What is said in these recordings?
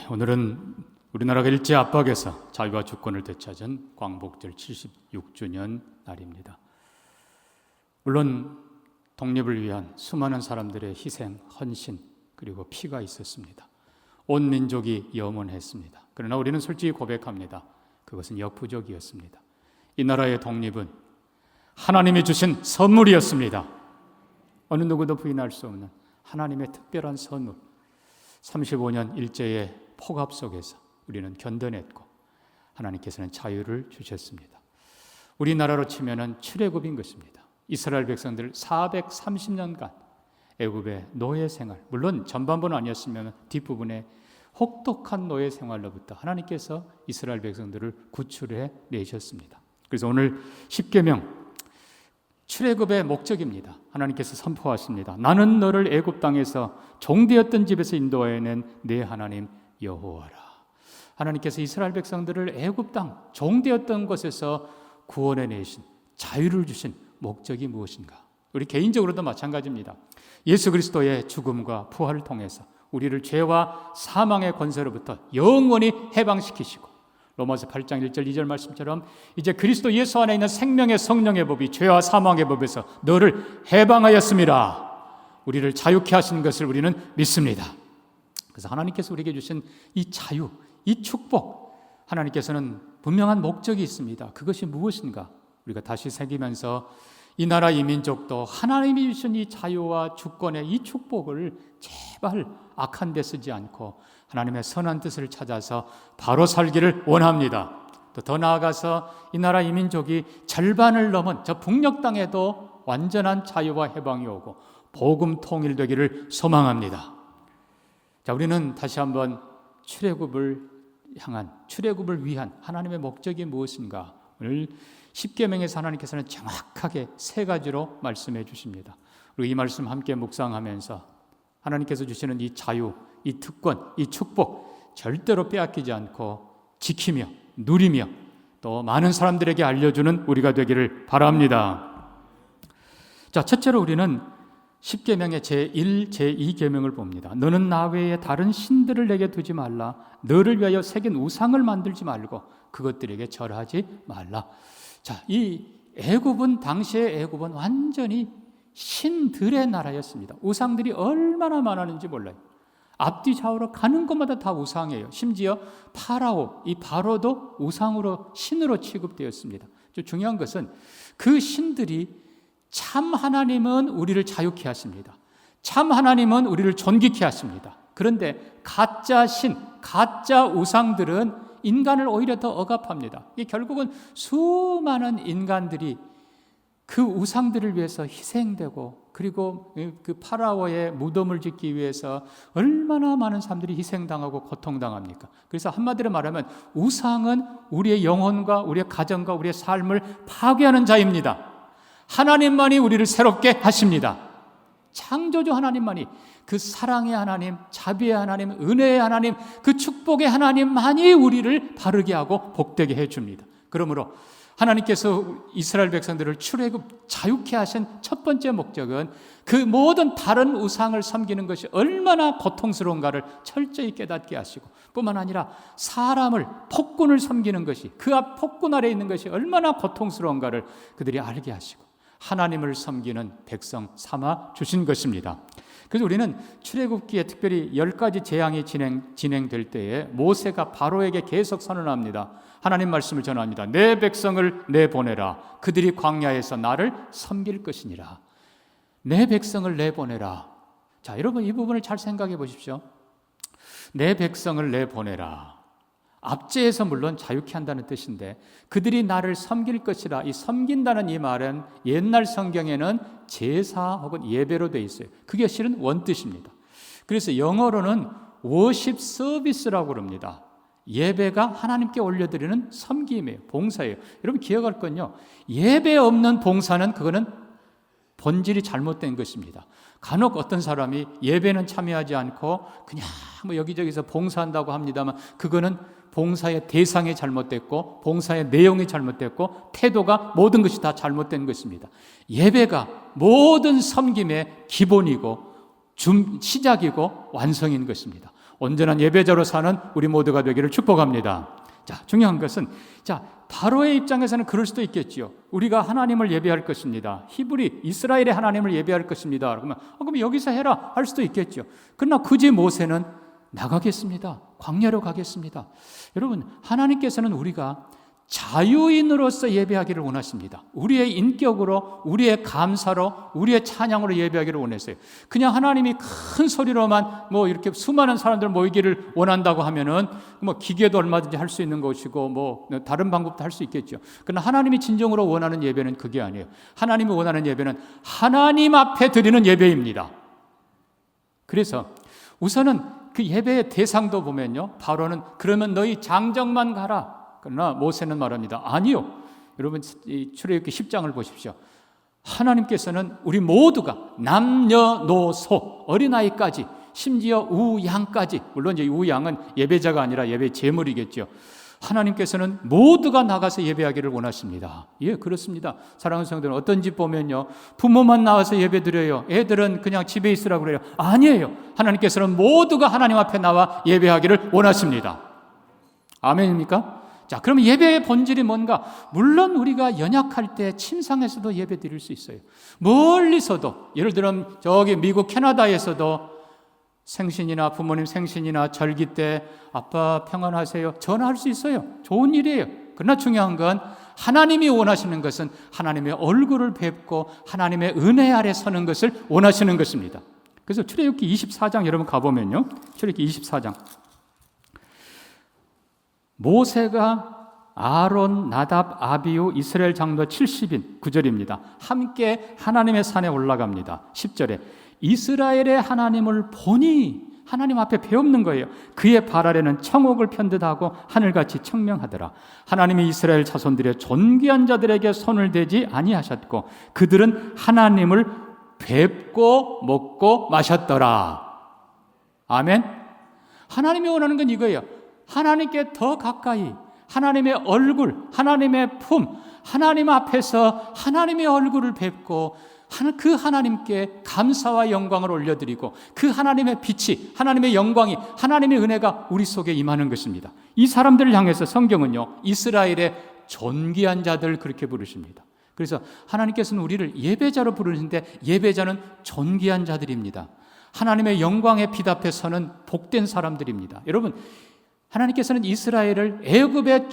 오늘은 우리나라가 일제 압박에서 자유와 주권을 되찾은 광복절 76주년 날입니다. 물론 독립을 위한 수많은 사람들의 희생, 헌신, 그리고 피가 있었습니다. 온 민족이 염원했습니다. 그러나 우리는 솔직히 고백합니다. 그것은 역부족이었습니다. 이 나라의 독립은 하나님이 주신 선물이었습니다. 어느 누구도 부인할 수 없는 하나님의 특별한 선물. 35년 일제의 폭압 속에서 우리는 견뎌냈고 하나님께서는 자유를 주셨습니다. 우리나라로 치면은 출애굽인 것입니다. 이스라엘 백성들 430년간 애굽의 노예 생활, 물론 전반부는 아니었으면 뒷부분에 혹독한 노예 생활로부터 하나님께서 이스라엘 백성들을 구출해 내셨습니다. 그래서 오늘 십계명 출애굽의 목적입니다. 하나님께서 선포하십니다. 나는 너를 애굽 땅에서 종되었던 집에서 인도하여낸 내 하나님 여호와라. 하나님께서 이스라엘 백성들을 애굽 땅 종되었던 곳에서 구원해 내신, 자유를 주신 목적이 무엇인가? 우리 개인적으로도 마찬가지입니다. 예수 그리스도의 죽음과 부활을 통해서 우리를 죄와 사망의 권세로부터 영원히 해방시키시고 로마서 8장 1절 2절 말씀처럼 이제 그리스도 예수 안에 있는 생명의 성령의 법이 죄와 사망의 법에서 너를 해방하였습니다. 우리를 자유케 하신 것을 우리는 믿습니다. 그래서 하나님께서 우리에게 주신 이 자유, 이 축복, 하나님께서는 분명한 목적이 있습니다. 그것이 무엇인가? 우리가 다시 새기면서 이 나라 이 민족도 하나님이 주신 이 자유와 주권의 이 축복을 제발 악한 데 쓰지 않고 하나님의 선한 뜻을 찾아서 바로 살기를 원합니다. 또 더 나아가서 이 나라 이 민족이 절반을 넘은 저 북녘 땅에도 완전한 자유와 해방이 오고 복음 통일되기를 소망합니다. 자, 우리는 다시 한번 출애굽을 위한 하나님의 목적이 무엇인가? 오늘 십계명에서 하나님께서는 정확하게 세 가지로 말씀해 주십니다. 그리고 이 말씀 함께 묵상하면서 하나님께서 주시는 이 자유, 이 특권, 이 축복 절대로 빼앗기지 않고 지키며 누리며 또 많은 사람들에게 알려주는 우리가 되기를 바랍니다. 자, 첫째로 우리는 십계명의 제1, 제2계명을 봅니다. 너는 나 외에 다른 신들을 내게 두지 말라. 너를 위하여 새긴 우상을 만들지 말고 그것들에게 절하지 말라. 자, 이 애굽은 당시의 애굽은 완전히 신들의 나라였습니다. 우상들이 얼마나 많았는지 몰라요. 앞뒤 좌우로 가는 곳마다 다 우상이에요. 심지어 파라오, 이 바로도 우상으로 신으로 취급되었습니다. 중요한 것은 그 신들이 참 하나님은 우리를 자유케 하십니다. 참 하나님은 우리를 존귀케 하십니다. 그런데 가짜 신, 가짜 우상들은 인간을 오히려 더 억압합니다. 이게 결국은 수많은 인간들이 그 우상들을 위해서 희생되고 그리고 그 파라오의 무덤을 짓기 위해서 얼마나 많은 사람들이 희생당하고 고통당합니까? 그래서 한마디로 말하면 우상은 우리의 영혼과 우리의 가정과 우리의 삶을 파괴하는 자입니다. 하나님만이 우리를 새롭게 하십니다. 창조주 하나님만이, 그 사랑의 하나님, 자비의 하나님, 은혜의 하나님, 그 축복의 하나님만이 우리를 바르게 하고 복되게 해줍니다. 그러므로 하나님께서 이스라엘 백성들을 출애굽 자유케 하신 첫 번째 목적은 그 모든 다른 우상을 섬기는 것이 얼마나 고통스러운가를 철저히 깨닫게 하시고 뿐만 아니라 사람을, 폭군을 섬기는 것이, 그 앞 폭군 아래 있는 것이 얼마나 고통스러운가를 그들이 알게 하시고 하나님을 섬기는 백성 삼아 주신 것입니다. 그래서 우리는 출애굽기에 특별히 10가지 재앙이 진행될 때에 모세가 바로에게 계속 선언합니다. 하나님 말씀을 전합니다. 내 백성을 내보내라. 그들이 광야에서 나를 섬길 것이니라. 내 백성을 내보내라. 자, 여러분 이 부분을 잘 생각해 보십시오. 내 백성을 내보내라. 압제에서 물론 자유케 한다는 뜻인데 그들이 나를 섬길 것이라. 이 섬긴다는 이 말은 옛날 성경에는 제사 혹은 예배로 되어 있어요. 그게 실은 원뜻입니다. 그래서 영어로는 worship service라고 그럽니다. 예배가 하나님께 올려드리는 섬김이에요. 봉사예요. 여러분 기억할 건요, 예배 없는 봉사는 그거는 본질이 잘못된 것입니다. 간혹 어떤 사람이 예배는 참여하지 않고 그냥 여기저기서 봉사한다고 합니다만 그거는 봉사의 대상이 잘못됐고 봉사의 내용이 잘못됐고 태도가 모든 것이 다 잘못된 것입니다. 예배가 모든 섬김의 기본이고 시작이고 완성인 것입니다. 온전한 예배자로 사는 우리 모두가 되기를 축복합니다. 자, 중요한 것은 바로의 입장에서는 그럴 수도 있겠지요. 우리가 하나님을 예배할 것입니다. 히브리 이스라엘의 하나님을 예배할 것입니다. 그러면 그럼 여기서 해라 할 수도 있겠죠. 그러나 굳이 모세는 나가겠습니다. 광야로 가겠습니다. 여러분, 하나님께서는 우리가 자유인으로서 예배하기를 원하십니다. 우리의 인격으로, 우리의 감사로, 우리의 찬양으로 예배하기를 원했어요. 그냥 하나님이 큰 소리로만 이렇게 수많은 사람들 모이기를 원한다고 하면은 기계도 얼마든지 할 수 있는 것이고 다른 방법도 할 수 있겠죠. 그러나 하나님이 진정으로 원하는 예배는 그게 아니에요. 하나님이 원하는 예배는 하나님 앞에 드리는 예배입니다. 그래서 우선은 그 예배의 대상도 보면요, 바로는 그러면 너희 장정만 가라. 그러나 모세는 말합니다. 아니요. 여러분, 출애굽기 10장을 보십시오. 하나님께서는 우리 모두가 남녀노소 어린아이까지, 심지어 우양까지, 물론 이제 우양은 예배자가 아니라 예배 제물이겠죠. 하나님께서는 모두가 나가서 예배하기를 원하십니다. 예, 그렇습니다. 사랑하는 성도들, 어떤 집 보면요, 부모만 나와서 예배드려요. 애들은 그냥 집에 있으라고 그래요. 아니에요. 하나님께서는 모두가 하나님 앞에 나와 예배하기를 원하십니다. 아멘입니까? 자, 그러면 예배의 본질이 뭔가? 물론 우리가 연약할 때 침상에서도 예배 드릴 수 있어요. 멀리서도, 예를 들면 저기 미국 캐나다에서도 생신이나 부모님 생신이나 절기 때 아빠 평안하세요 전화할 수 있어요. 좋은 일이에요. 그러나 중요한 건 하나님이 원하시는 것은 하나님의 얼굴을 뵙고 하나님의 은혜 아래 서는 것을 원하시는 것입니다. 그래서 출애굽기 24장 여러분 가보면요, 출애굽기 24장 모세가 아론, 나답, 아비후, 이스라엘 장로 70인 9절입니다. 함께 하나님의 산에 올라갑니다. 10절에 이스라엘의 하나님을 보니, 하나님 앞에 배우는 거예요. 그의 발 아래는 청옥을 편듯하고 하늘같이 청명하더라. 하나님이 이스라엘 자손들의 존귀한 자들에게 손을 대지 아니하셨고 그들은 하나님을 뵙고 먹고 마셨더라. 아멘. 하나님이 원하는 건 이거예요. 하나님께 더 가까이, 하나님의 얼굴, 하나님의 품, 하나님 앞에서 하나님의 얼굴을 뵙고 그 하나님께 감사와 영광을 올려드리고 그 하나님의 빛이, 하나님의 영광이, 하나님의 은혜가 우리 속에 임하는 것입니다. 이 사람들을 향해서 성경은요, 이스라엘의 존귀한 자들 그렇게 부르십니다. 그래서 하나님께서는 우리를 예배자로 부르시는데 예배자는 존귀한 자들입니다. 하나님의 영광의 빛 앞에 서는 복된 사람들입니다. 여러분, 하나님께서는 이스라엘을 애굽의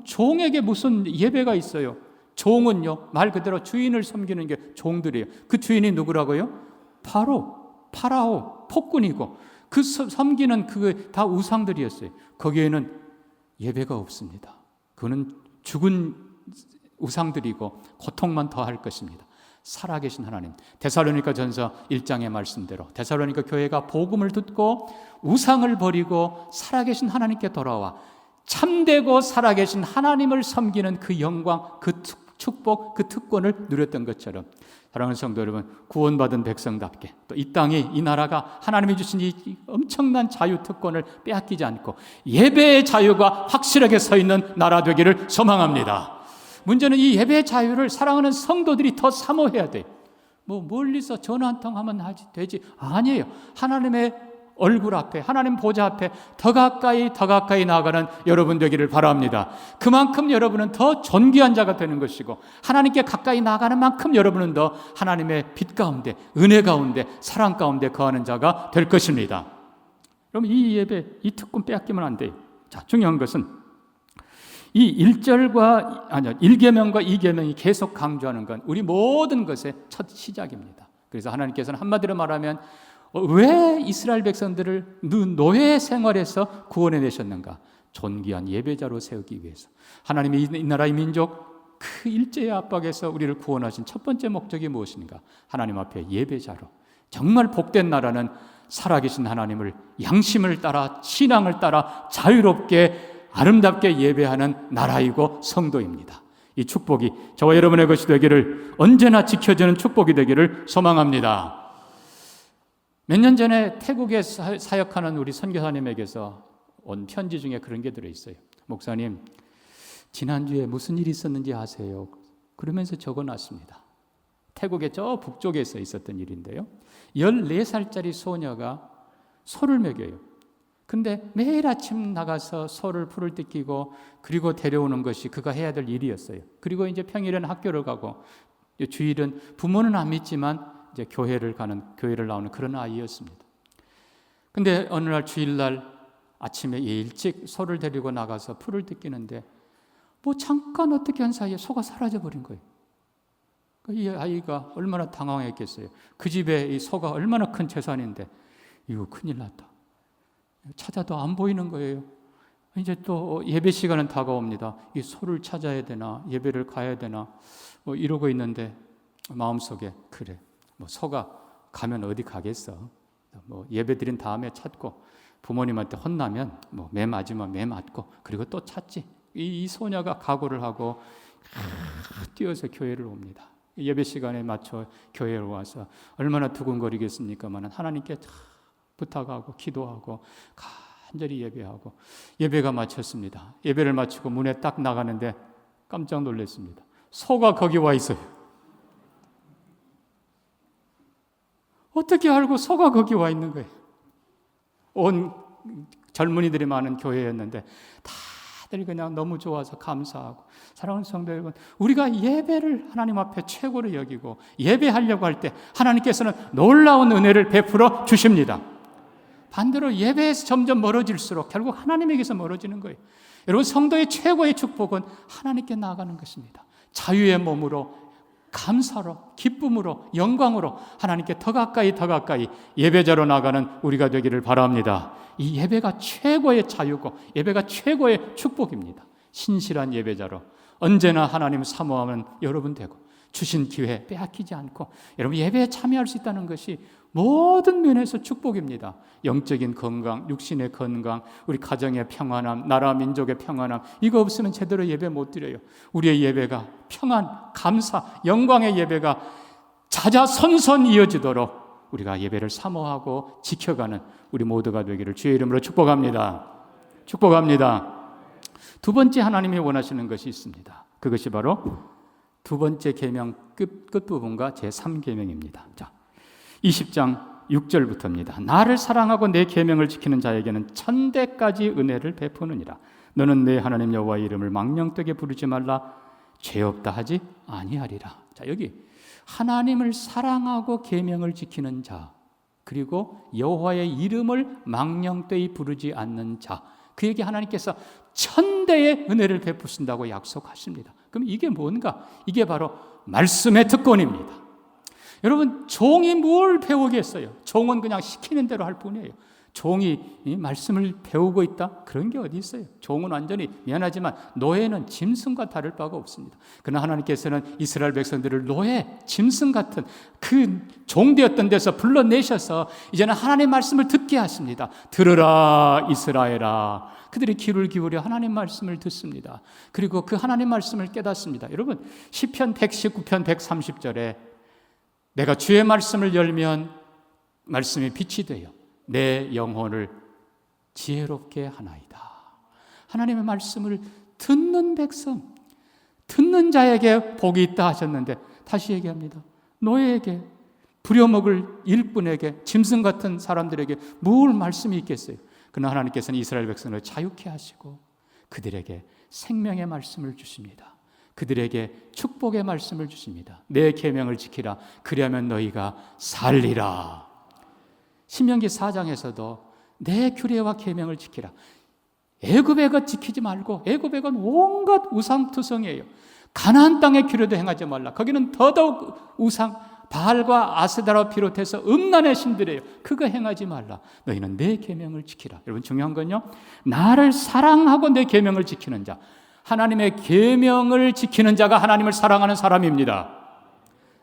종에게 무슨 예배가 있어요? 종은요, 말 그대로 주인을 섬기는 게 종들이에요. 그 주인이 누구라고요? 파라오, 폭군이고 그 섬기는 그게 다 우상들이었어요. 거기에는 예배가 없습니다. 그거는 죽은 우상들이고 고통만 더할 것입니다. 살아계신 하나님, 데살로니가 전서 1장의 말씀대로 데살로니가 교회가 복음을 듣고 우상을 버리고 살아계신 하나님께 돌아와 참되고 살아계신 하나님을 섬기는 그 영광, 그 축복, 그 특권을 누렸던 것처럼, 사랑하는 성도 여러분, 구원받은 백성답게 또 이 땅이, 이 나라가 하나님이 주신 이 엄청난 자유 특권을 빼앗기지 않고 예배의 자유가 확실하게 서 있는 나라 되기를 소망합니다. 문제는 이 예배의 자유를 사랑하는 성도들이 더 사모해야 돼. 멀리서 전화 한 통 하면 되지. 아니에요. 하나님의 얼굴 앞에, 하나님 보좌 앞에 더 가까이 나아가는 여러분 되기를 바랍니다. 그만큼 여러분은 더 존귀한 자가 되는 것이고, 하나님께 가까이 나아가는 만큼 여러분은 더 하나님의 빛 가운데, 은혜 가운데, 사랑 가운데 거하는 자가 될 것입니다. 여러분, 이 예배, 이 특권 빼앗기면 안 돼요. 자, 중요한 것은 이 1계명과 2계명이 계속 강조하는 건 우리 모든 것의 첫 시작입니다. 그래서 하나님께서는 한마디로 말하면 왜 이스라엘 백성들을 노예 생활에서 구원해 내셨는가? 존귀한 예배자로 세우기 위해서. 하나님이 이 나라의 민족 그 일제의 압박에서 우리를 구원하신 첫 번째 목적이 무엇인가? 하나님 앞에 예배자로. 정말 복된 나라는 살아계신 하나님을 양심을 따라, 신앙을 따라 자유롭게 아름답게 예배하는 나라이고 성도입니다. 이 축복이 저와 여러분의 것이 되기를, 언제나 지켜주는 축복이 되기를 소망합니다. 몇 년 전에 태국에 사역하는 우리 선교사님에게서 온 편지 중에 그런 게 들어있어요. 목사님, 지난주에 무슨 일이 있었는지 아세요? 그러면서 적어놨습니다. 태국의 저 북쪽에서 있었던 일인데요, 14살짜리 소녀가 소를 먹여요. 근데 매일 아침 나가서 소를 풀을 뜯기고 그리고 데려오는 것이 그가 해야 될 일이었어요. 그리고 이제 평일에는 학교를 가고 주일은 부모는 안 믿지만 이제 교회를 나오는 그런 아이였습니다. 근데 어느 날 주일날 아침에 일찍 소를 데리고 나가서 풀을 뜯기는데 뭐 잠깐 어떻게 한 사이에 소가 사라져 버린 거예요. 이 아이가 얼마나 당황했겠어요. 그 집에 이 소가 얼마나 큰 재산인데 이거 큰일 났다. 찾아도 안 보이는 거예요. 이제 또 예배 시간은 다가옵니다. 이 소를 찾아야 되나 예배를 가야 되나 뭐 이러고 있는데 마음속에 그래 뭐 소가 가면 어디 가겠어. 뭐 예배 드린 다음에 찾고 부모님한테 혼나면 뭐 매 맞으면 매 맞고 그리고 또 찾지. 이 소녀가 각오를 하고 뛰어서 교회를 옵니다. 예배 시간에 맞춰 교회로 와서 얼마나 두근거리겠습니까만 하나님께 부탁하고 기도하고 간절히 예배하고 예배가 마쳤습니다. 예배를 마치고 문에 딱 나가는데 깜짝 놀랐습니다. 소가 거기 와 있어요. 어떻게 알고 소가 거기 와 있는 거예요? 온 젊은이들이 많은 교회였는데 다들 그냥 너무 좋아서 감사하고 사랑하는 성도 여러분, 우리가 예배를 하나님 앞에 최고로 여기고 예배하려고 할 때 하나님께서는 놀라운 은혜를 베풀어 주십니다. 반대로 예배에서 점점 멀어질수록 결국 하나님에게서 멀어지는 거예요. 여러분, 성도의 최고의 축복은 하나님께 나아가는 것입니다. 자유의 몸으로, 감사로, 기쁨으로, 영광으로 하나님께 더 가까이 예배자로 나가는 우리가 되기를 바랍니다. 이 예배가 최고의 자유고 예배가 최고의 축복입니다. 신실한 예배자로 언제나 하나님을 사모하는 여러분 되고 주신 기회 빼앗기지 않고 여러분 예배에 참여할 수 있다는 것이 모든 면에서 축복입니다. 영적인 건강, 육신의 건강, 우리 가정의 평안함, 나라 민족의 평안함, 이거 없으면 제대로 예배 못 드려요. 우리의 예배가 평안, 감사, 영광의 예배가 자자손손 이어지도록 우리가 예배를 사모하고 지켜가는 우리 모두가 되기를 주의 이름으로 축복합니다. 축복합니다. 두 번째 하나님이 원하시는 것이 있습니다. 그것이 바로 두 번째 계명 끝부분과 제3계명입니다. 자, 20장 6절부터입니다. 나를 사랑하고 내 계명을 지키는 자에게는 천대까지 은혜를 베푸느니라. 너는 내 하나님 여호와의 이름을 망령되게 부르지 말라. 죄 없다 하지 아니하리라. 자, 여기 하나님을 사랑하고 계명을 지키는 자, 그리고 여호와의 이름을 망령되이 부르지 않는 자, 그에게 하나님께서 천대의 은혜를 베푸신다고 약속하십니다. 그럼 이게 뭔가? 이게 바로 말씀의 특권입니다. 여러분, 종이 뭘 배우겠어요? 종은 그냥 시키는 대로 할 뿐이에요. 종이 이 말씀을 배우고 있다? 그런 게 어디 있어요? 종은 완전히 미안하지만 노예는 짐승과 다를 바가 없습니다. 그러나 하나님께서는 이스라엘 백성들을 노예, 짐승 같은 그 종되었던 데서 불러내셔서 이제는 하나님의 말씀을 듣게 하십니다. 들으라 이스라엘아. 그들이 귀를 기울여 하나님 말씀을 듣습니다. 그리고 그 하나님 말씀을 깨닫습니다. 여러분, 시편 119편 130절에 내가 주의 말씀을 열면 말씀이 빛이 되어 내 영혼을 지혜롭게 하나이다. 하나님의 말씀을 듣는 백성, 듣는 자에게 복이 있다 하셨는데 다시 얘기합니다. 노예에게, 부려먹을 일꾼에게, 짐승 같은 사람들에게 뭘 말씀이 있겠어요? 그러나 하나님께서는 이스라엘 백성을 자유케 하시고 그들에게 생명의 말씀을 주십니다. 그들에게 축복의 말씀을 주십니다. 내 계명을 지키라. 그리하면 너희가 살리라. 신명기 4장에서도 내 규례와 계명을 지키라. 애굽의 것 지키지 말고, 애굽의 것 온갖 우상투성이에요. 가나안 땅의 규례도 행하지 말라. 거기는 더더욱 우상, 바알과 아세다라 비롯해서 음란의 신들이에요. 그거 행하지 말라. 너희는 내 계명을 지키라. 여러분, 중요한 건요, 나를 사랑하고 내 계명을 지키는 자, 하나님의 계명을 지키는 자가 하나님을 사랑하는 사람입니다.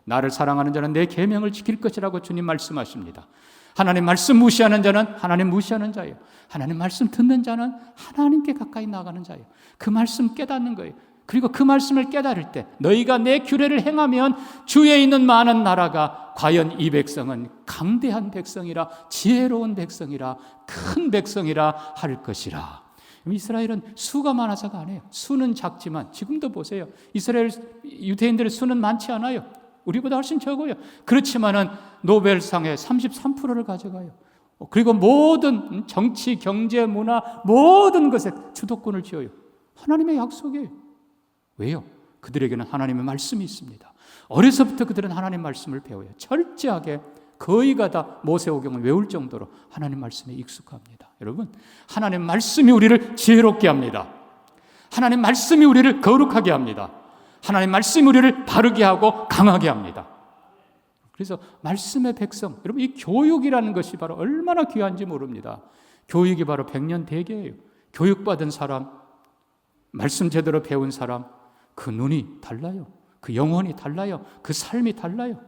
나를 사랑하는 자는 내 계명을 지킬 것이라고 주님 말씀하십니다. 하나님 말씀 무시하는 자는 하나님 무시하는 자예요. 하나님 말씀 듣는 자는 하나님께 가까이 나가는 자예요. 그 말씀 깨닫는 거예요. 그리고 그 말씀을 깨달을 때 너희가 내 규례를 행하면 주에 있는 많은 나라가 과연 이 백성은 강대한 백성이라, 지혜로운 백성이라, 큰 백성이라 할 것이라. 이스라엘은 수가 많아서가 아니에요. 수는 작지만 지금도 보세요. 이스라엘 유대인들의 수는 많지 않아요. 우리보다 훨씬 적어요. 그렇지만은 노벨상의 33%를 가져가요. 그리고 모든 정치, 경제, 문화 모든 것에 주도권을 쥐어요. 하나님의 약속이에요. 왜요? 그들에게는 하나님의 말씀이 있습니다. 어려서부터 그들은 하나님 말씀을 배워요. 철저하게 거의가 다 모세오경을 외울 정도로 하나님 말씀에 익숙합니다. 여러분, 하나님 말씀이 우리를 지혜롭게 합니다. 하나님 말씀이 우리를 거룩하게 합니다. 하나님 말씀이 우리를 바르게 하고 강하게 합니다. 그래서 말씀의 백성, 여러분 이 교육이라는 것이 바로 얼마나 귀한지 모릅니다. 교육이 바로 백년대계예요. 교육받은 사람, 말씀 제대로 배운 사람, 그 눈이 달라요. 그 영혼이 달라요. 그 삶이 달라요.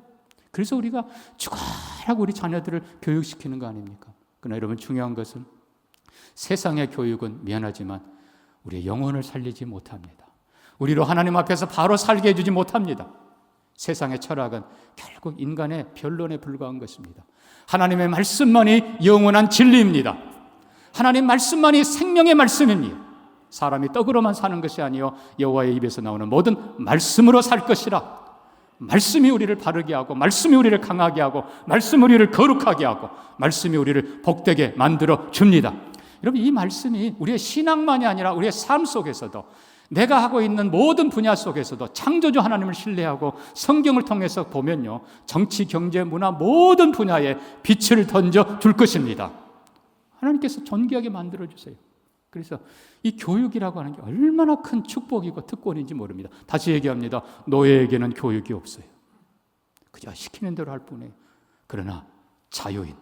그래서 우리가 죽어라고 우리 자녀들을 교육시키는 거 아닙니까? 그러나 여러분 중요한 것은 세상의 교육은 미안하지만 우리의 영혼을 살리지 못합니다. 우리로 하나님 앞에서 바로 살게 해주지 못합니다. 세상의 철학은 결국 인간의 변론에 불과한 것입니다. 하나님의 말씀만이 영원한 진리입니다. 하나님 말씀만이 생명의 말씀입니다. 사람이 떡으로만 사는 것이 아니요 여호와의 입에서 나오는 모든 말씀으로 살 것이라. 말씀이 우리를 바르게 하고, 말씀이 우리를 강하게 하고, 말씀이 우리를 거룩하게 하고, 말씀이 우리를 복되게 만들어 줍니다. 여러분 이 말씀이 우리의 신앙만이 아니라 우리의 삶 속에서도, 내가 하고 있는 모든 분야 속에서도 창조주 하나님을 신뢰하고 성경을 통해서 보면요, 정치, 경제, 문화 모든 분야에 빛을 던져 줄 것입니다. 하나님께서 존귀하게 만들어 주세요. 그래서 이 교육이라고 하는 게 얼마나 큰 축복이고 특권인지 모릅니다. 다시 얘기합니다. 노예에게는 교육이 없어요. 그저 시키는 대로 할 뿐이에요. 그러나 자유인,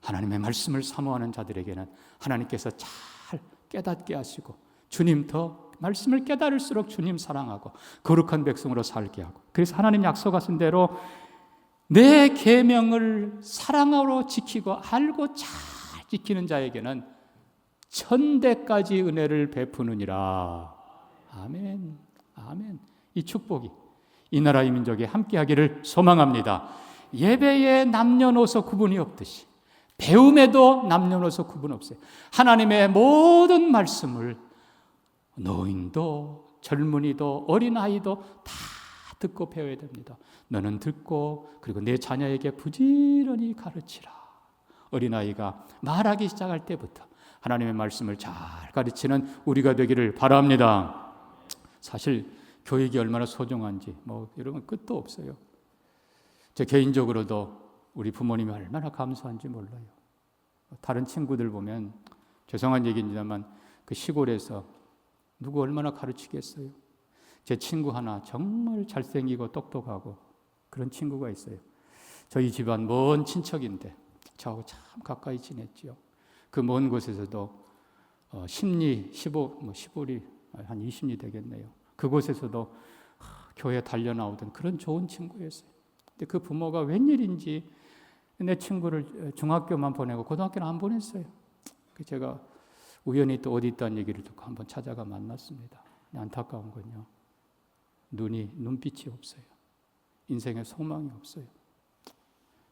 하나님의 말씀을 사모하는 자들에게는 하나님께서 잘 깨닫게 하시고, 주님 더 말씀을 깨달을수록 주님 사랑하고 거룩한 백성으로 살게 하고, 그래서 하나님 약속하신 대로 내 계명을 사랑으로 지키고 알고 잘 지키는 자에게는 천대까지 은혜를 베푸느니라. 아멘, 아멘. 이 축복이 이 나라 이 민족에 함께하기를 소망합니다. 예배에 남녀노소 구분이 없듯이 배움에도 남녀노소 구분 없어요. 하나님의 모든 말씀을 노인도 젊은이도 어린아이도 다 듣고 배워야 됩니다. 너는 듣고 그리고 내 자녀에게 부지런히 가르치라. 어린아이가 말하기 시작할 때부터 하나님의 말씀을 잘 가르치는 우리가 되기를 바랍니다. 사실 교육이 얼마나 소중한지 여러분 끝도 없어요. 제 개인적으로도 우리 부모님이 얼마나 감사한지 몰라요. 다른 친구들 보면 죄송한 얘기입니다만 그 시골에서 누구 얼마나 가르치겠어요. 제 친구 하나 정말 잘생기고 똑똑하고 그런 친구가 있어요. 저희 집안 먼 친척인데 저하고 참 가까이 지냈지요. 그 먼 곳에서도 십리, 15리, 한 20리 되겠네요. 그곳에서도 교회 달려나오던 그런 좋은 친구였어요. 근데 그 부모가 웬일인지 내 친구를 중학교만 보내고 고등학교는 안 보냈어요. 제가 우연히 또 어디 있다는 얘기를 듣고 한번 찾아가 만났습니다. 안타까운 건요, 눈빛이 없어요. 인생에 소망이 없어요.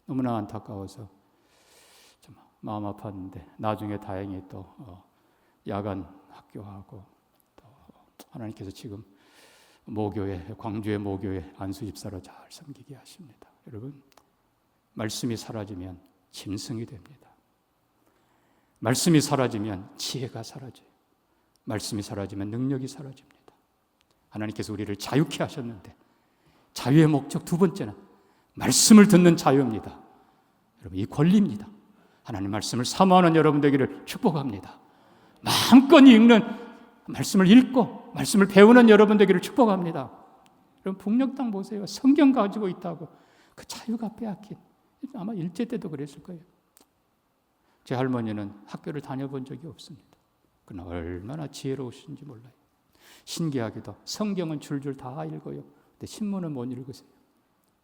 너무나 안타까워서 좀 마음 아팠는데 나중에 다행히 또 야간 학교하고 또 하나님께서 지금 모교회, 광주의 모교회 안수집사로 잘 섬기게 하십니다. 여러분, 말씀이 사라지면 짐승이 됩니다. 말씀이 사라지면 지혜가 사라져요. 말씀이 사라지면 능력이 사라집니다. 하나님께서 우리를 자유케 하셨는데 자유의 목적 두 번째는 말씀을 듣는 자유입니다. 여러분, 이 권리입니다. 하나님 말씀을 사모하는 여러분 되기를 축복합니다. 마음껏 읽는, 말씀을 읽고 말씀을 배우는 여러분 되기를 축복합니다. 여러분, 북녘땅 보세요. 성경 가지고 있다고 그 자유가 빼앗긴, 아마 일제 때도 그랬을 거예요. 제 할머니는 학교를 다녀본 적이 없습니다. 그러나 얼마나 지혜로우신지 몰라요. 신기하게도 성경은 줄줄 다 읽어요. 근데 신문은 못 읽으세요.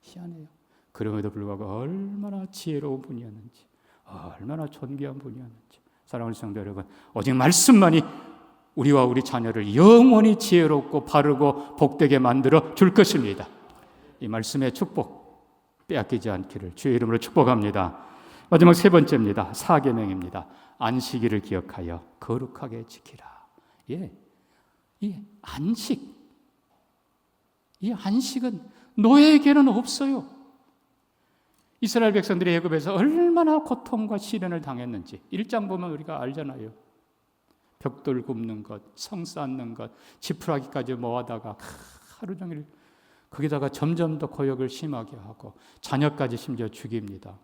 희한해요. 그럼에도 불구하고 얼마나 지혜로운 분이었는지, 얼마나 존귀한 분이었는지. 사랑하는 성도 여러분, 오직 말씀만이 우리와 우리 자녀를 영원히 지혜롭고 바르고 복되게 만들어 줄 것입니다. 이 말씀의 축복 빼앗기지 않기를 주의 이름으로 축복합니다. 마지막 세 번째입니다. 사계명입니다. 안식일을 기억하여 거룩하게 지키라. 이 안식은 노예에게는 없어요. 이스라엘 백성들이 애굽에서 얼마나 고통과 시련을 당했는지 1장 보면 우리가 알잖아요. 벽돌 굽는 것, 성 쌓는 것, 지푸라기까지 모아다가 하루 종일 거기다가 점점 더 고역을 심하게 하고 자녀까지 심지어 죽입니다.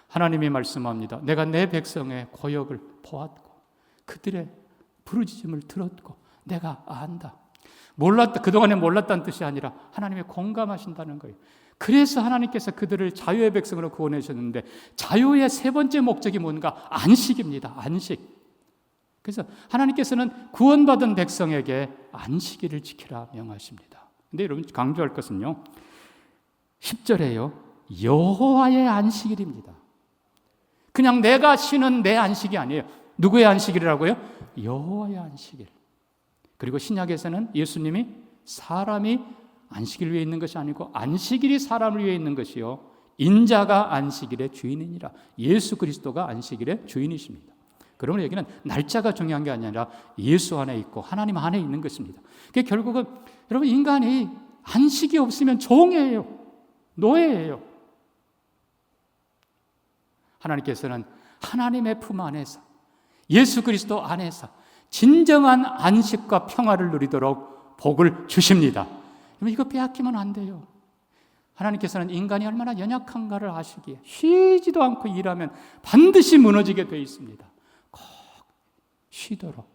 하나님이 말씀합니다. 내가 내 백성의 고역을 보았고 그들의 부르짖음을 들었고 내가 안다. 그동안에 몰랐다는 뜻이 아니라 하나님이 공감하신다는 거예요. 그래서 하나님께서 그들을 자유의 백성으로 구원하셨는데 자유의 세 번째 목적이 뭔가? 안식입니다. 안식. 그래서 하나님께서는 구원받은 백성에게 안식일을 지키라 명하십니다. 근데 여러분 강조할 것은요, 10절에요 여호와의 안식일입니다. 그냥 내가 쉬는 내 안식이 아니에요. 누구의 안식일이라고요? 여호와의 안식일. 그리고 신약에서는 예수님이 사람이 안식일 위에 있는 것이 아니고 안식일이 사람을 위해 있는 것이요 인자가 안식일의 주인이니라. 예수 그리스도가 안식일의 주인이십니다. 그러면 여기는 날짜가 중요한 게 아니라 예수 안에 있고 하나님 안에 있는 것입니다. 그게 결국은 여러분 인간이 안식이 없으면 종이에요. 노예예요. 하나님께서는 하나님의 품 안에서 예수 그리스도 안에서 진정한 안식과 평화를 누리도록 복을 주십니다. 이거 빼앗기면 안 돼요. 하나님께서는 인간이 얼마나 연약한가를 아시기에 쉬지도 않고 일하면 반드시 무너지게 되어 있습니다. 꼭 쉬도록,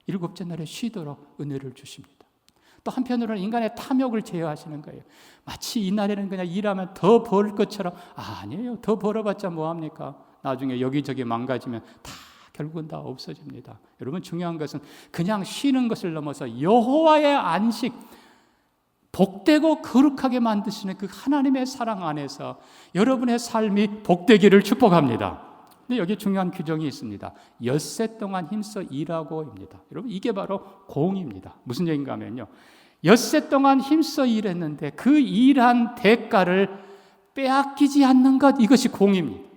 7째 날에 쉬도록 은혜를 주십니다. 또 한편으로는 인간의 탐욕을 제어하시는 거예요. 마치 이날에는 그냥 일하면 더 벌 것처럼 아니에요. 더 벌어봤자 뭐합니까? 나중에 여기저기 망가지면 다 결국은 다 없어집니다. 여러분 중요한 것은 그냥 쉬는 것을 넘어서 여호와의 안식, 복되고 거룩하게 만드시는 그 하나님의 사랑 안에서 여러분의 삶이 복되기를 축복합니다. 근데 여기 중요한 규정이 있습니다. 엿새 동안 힘써 일하고입니다. 여러분 이게 바로 공입니다. 무슨 얘기인가 하면요, 엿새 동안 힘써 일했는데 그 일한 대가를 빼앗기지 않는 것, 이것이 공입니다.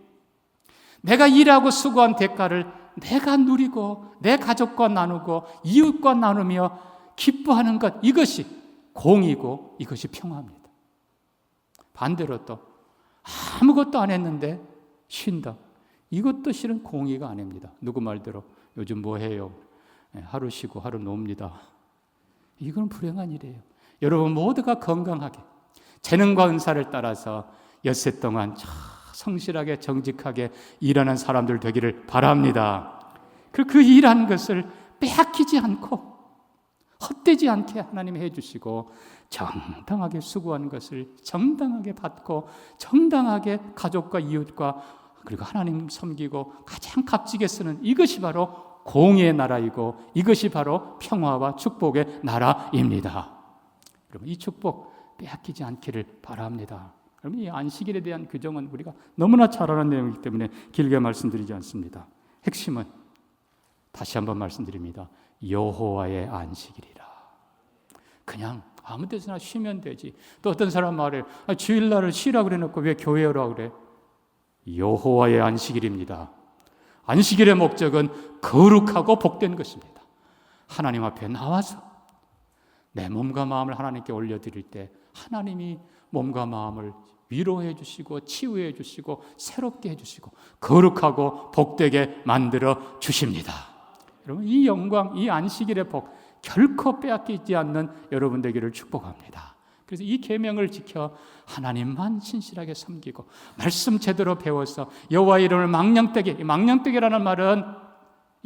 내가 일하고 수고한 대가를 내가 누리고 내 가족과 나누고 이웃과 나누며 기뻐하는 것, 이것이 공이고 이것이 평화입니다. 반대로 또 아무것도 안 했는데 쉰다. 이것도 실은 공의가 아닙니다. 누구 말대로 요즘 뭐 해요? 하루 쉬고 하루 놉니다. 이건 불행한 일이에요. 여러분 모두가 건강하게 재능과 은사를 따라서 엿새 동안 성실하게 정직하게 일하는 사람들 되기를 바랍니다. 그 일한 것을 빼앗기지 않고 헛되지 않게 하나님이 해주시고 정당하게 수고한 것을 정당하게 받고 정당하게 가족과 이웃과 그리고 하나님 섬기고 가장 값지게 쓰는, 이것이 바로 공의의 나라이고 이것이 바로 평화와 축복의 나라입니다. 여러분 이 축복 빼앗기지 않기를 바랍니다. 여러분 이 안식일에 대한 규정은 우리가 너무나 잘 아는 내용이기 때문에 길게 말씀드리지 않습니다. 핵심은 다시 한번 말씀드립니다. 여호와의 안식일이라. 그냥 아무 데서나 쉬면 되지. 또 어떤 사람 말해요. 주일날을 쉬라 그래놓고 왜 교회 오라 그래? 여호와의 안식일입니다. 안식일의 목적은 거룩하고 복된 것입니다. 하나님 앞에 나와서 내 몸과 마음을 하나님께 올려드릴 때 하나님이 몸과 마음을 위로해 주시고 치유해 주시고 새롭게 해 주시고 거룩하고 복되게 만들어 주십니다. 여러분 이 영광, 이 안식일의 복 결코 빼앗기지 않는 여러분 되기를 축복합니다. 그래서 이 계명을 지켜 하나님만 신실하게 섬기고 말씀 제대로 배워서 여호와 이름을 망령되게, 망령되게라는 말은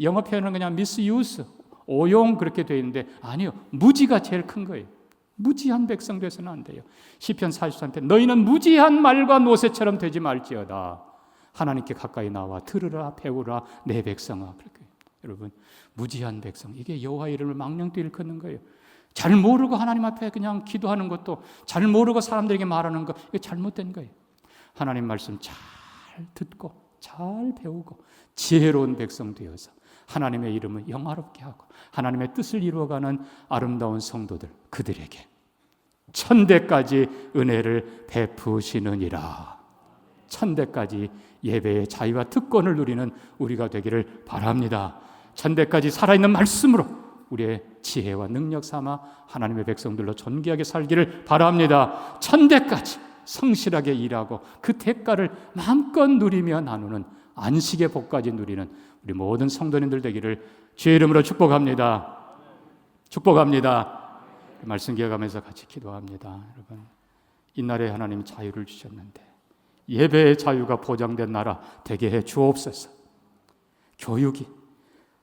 영어 표현은 그냥 misuse, 오용 그렇게 되어 있는데 아니요, 무지가 제일 큰 거예요. 무지한 백성 되서는 안 돼요. 시편 43편 너희는 무지한 말과 노새처럼 되지 말지어다. 하나님께 가까이 나와 들으라 배우라 내 백성아. 그렇게 여러분 무지한 백성, 이게 여호와 이름을 망령되게 일컫는 거예요. 잘 모르고 하나님 앞에 그냥 기도하는 것도, 잘 모르고 사람들에게 말하는 것, 이거 잘못된 거예요. 하나님 말씀 잘 듣고 잘 배우고 지혜로운 백성 되어서 하나님의 이름을 영화롭게 하고 하나님의 뜻을 이루어가는 아름다운 성도들, 그들에게 천대까지 은혜를 베푸시느니라. 천대까지 예배의 자유와 특권을 누리는 우리가 되기를 바랍니다. 천대까지 살아있는 말씀으로 우리의 지혜와 능력 삼아 하나님의 백성들로 존귀하게 살기를 바랍니다. 천대까지 성실하게 일하고 그 대가를 마음껏 누리며 나누는 안식의 복까지 누리는 우리 모든 성도님들 되기를 주의 이름으로 축복합니다. 축복합니다. 말씀 기억하면서 같이 기도합니다. 여러분, 이날에 하나님 자유를 주셨는데 예배의 자유가 보장된 나라 되게 해 주옵소서. 교육이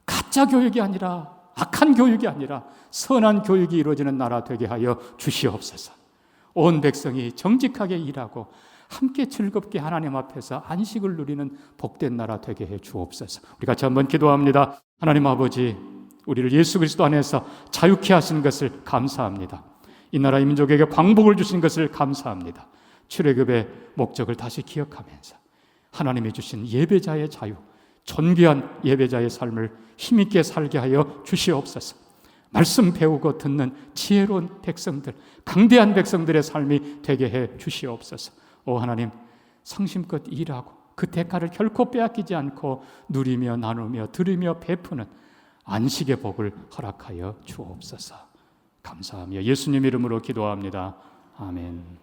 가짜 교육이 아니라, 악한 교육이 아니라 선한 교육이 이루어지는 나라 되게 하여 주시옵소서. 온 백성이 정직하게 일하고 함께 즐겁게 하나님 앞에서 안식을 누리는 복된 나라 되게 해 주옵소서. 우리 같이 한번 기도합니다. 하나님 아버지, 우리를 예수 그리스도 안에서 자유케 하신 것을 감사합니다. 이 나라 이 민족에게 광복을 주신 것을 감사합니다. 출애굽의 목적을 다시 기억하면서 하나님이 주신 예배자의 자유, 존귀한 예배자의 삶을 힘있게 살게 하여 주시옵소서. 말씀 배우고 듣는 지혜로운 백성들, 강대한 백성들의 삶이 되게 해 주시옵소서. 오 하나님, 성심껏 일하고 그 대가를 결코 빼앗기지 않고 누리며 나누며 들으며 베푸는 안식의 복을 허락하여 주옵소서. 감사하며 예수님 이름으로 기도합니다. 아멘.